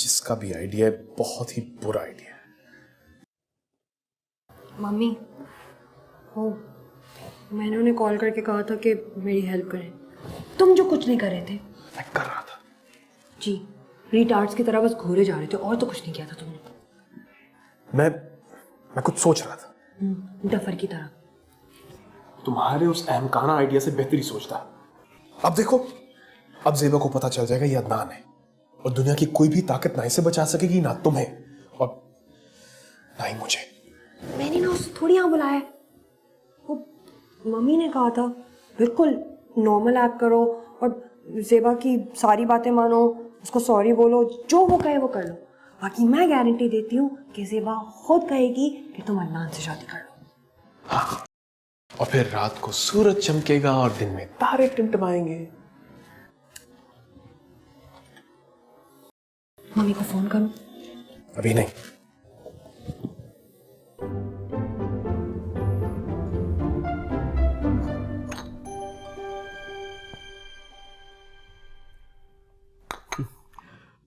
जिसका भी आइडिया है बहुत ही बुरा आइडिया है। मम्मी, वो मैंने उन्हें कॉल करके कहा था कि मेरी हेल्प करें। तुम जो कुछ नहीं कर रहे थे। मैं कर रहा था जी, रिटार्ड्स की तरह बस घूरे जा रहे थे और तो कुछ नहीं किया था तुमने। मैं कुछ सोच रहा था। डफर की तरह। तुम्हारे उस अहमकाना आइडिया से बेहतर ही सोचता। अब देखो, अब ज़ेबा को पता चल जाएगा ये अदनान है, और दुनिया की कोई भी ताकत ना इसे बचा सकेगी, ना तुम्हें और ना ही मुझे। मैंने ना उसे थोड़ी यहाँ बुलाया है। वो मम्मी ने कहा था बिल्कुल नॉर्मल एक्ट करो और ज़ेबा की सारी बातें मानो, उसको सॉरी बोलो, जो वो कहे वो कर लो। बाकी मैं गारंटी देती हूँ कि ज़ेबा खुद कहेगी कि तुम अदनान से शादी कर लो। हाँ, और फिर रात को सूरज चमकेगा और दिन में तारे टिमटिमाएंगे। मम्मी को फोन करो। अभी नहीं।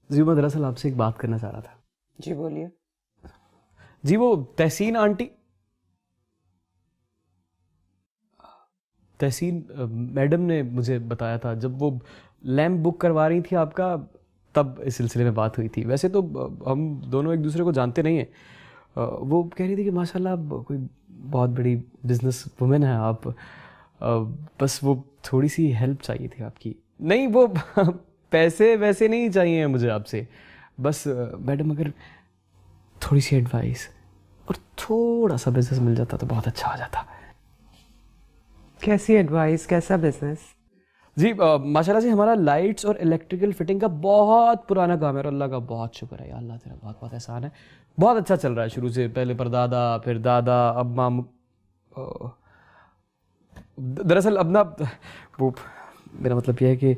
जी मैं दरअसल आपसे एक बात करना चाह रहा था। जी बोलिए। जी वो तहसीन आंटी, तहसीन मैडम ने मुझे बताया था जब वो लैम्प बुक करवा रही थी आपका, तब इस सिलसिले में बात हुई थी। वैसे तो हम दोनों एक दूसरे को जानते नहीं हैं। वो कह रही थी कि माशाल्लाह आप कोई बहुत बड़ी बिजनेस वुमेन है आप, बस वो थोड़ी सी हेल्प चाहिए थी आपकी। नहीं वो पैसे वैसे नहीं चाहिए मुझे आपसे, बस मैडम अगर थोड़ी सी एडवाइस और थोड़ा सा बिजनेस मिल जाता तो बहुत अच्छा हो जाता। कैसी एडवाइस, कैसा बिजनेस? जी माशाल्लाह से हमारा लाइट्स और इलेक्ट्रिकल फिटिंग का बहुत पुराना काम है और अल्लाह का बहुत शुक्र है, अल्लाह तेरा बहुत बहुत एहसान है, बहुत अच्छा चल रहा है शुरू से। पहले परदादा, फिर दादा, अब माम। दरअसल अब ना वो मेरा मतलब यह है कि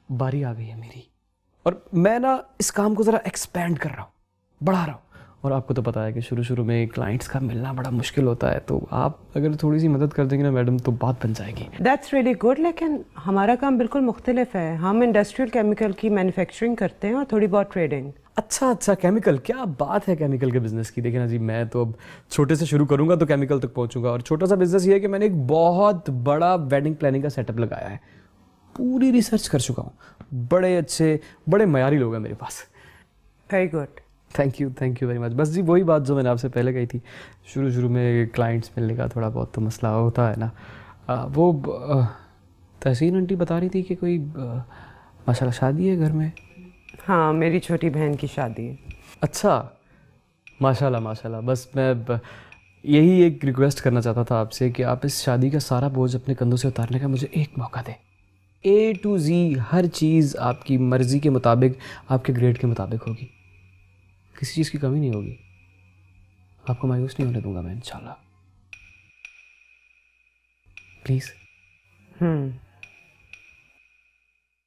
बारी आ गई है मेरी, और मैं ना इस काम को ज़रा एक्सपेंड कर रहा हूँ, बढ़ा रहा हूँ। और आपको तो पता है कि शुरू शुरू में क्लाइंट्स का मिलना बड़ा मुश्किल होता है, तो आप अगर थोड़ी सी मदद कर देंगे ना मैडम तो बात बन जाएगी। दैट्स रियली गुड, लेकिन हमारा काम बिल्कुल मुख्तलिफ है। हम इंडस्ट्रियल केमिकल की मैन्युफैक्चरिंग करते हैं और थोड़ी बहुत ट्रेडिंग। अच्छा केमिकल, क्या बात है केमिकल के बिज़नेस की। देखिए ना जी, मैं तो अब छोटे से शुरू करूँगा तो केमिकल तक पहुँचूंगा। और छोटा सा बिज़नेस ये है कि मैंने एक बहुत बड़ा वेडिंग प्लानिंग का सेटअप लगाया है, पूरी रिसर्च कर चुका हूँ, बड़े अच्छे बड़े मयारी लोग हैं मेरे पास। Very good, thank you very much. बस जी वही बात जो मैंने आपसे पहले कही थी, शुरू शुरू में क्लाइंट्स मिलने का थोड़ा बहुत तो मसला होता है ना। वो तहसीन आंटी बता रही थी कि कोई माशाल्लाह शादी है घर में। हाँ मेरी छोटी बहन की शादी है। अच्छा, माशाल्लाह। बस मैं यही एक रिक्वेस्ट करना चाहता था आपसे कि आप इस शादी का सारा बोझ अपने कंधों से उतारने का मुझे एक मौका दें। A to Z हर चीज़ आपकी मर्ज़ी के मुताबिक, आपके ग्रेड के मुताबिक होगी, किसी चीज़ की कमी नहीं होगी। आपको मायूस नहीं होने दूंगा मैं इंशाल्लाह। प्लीज़।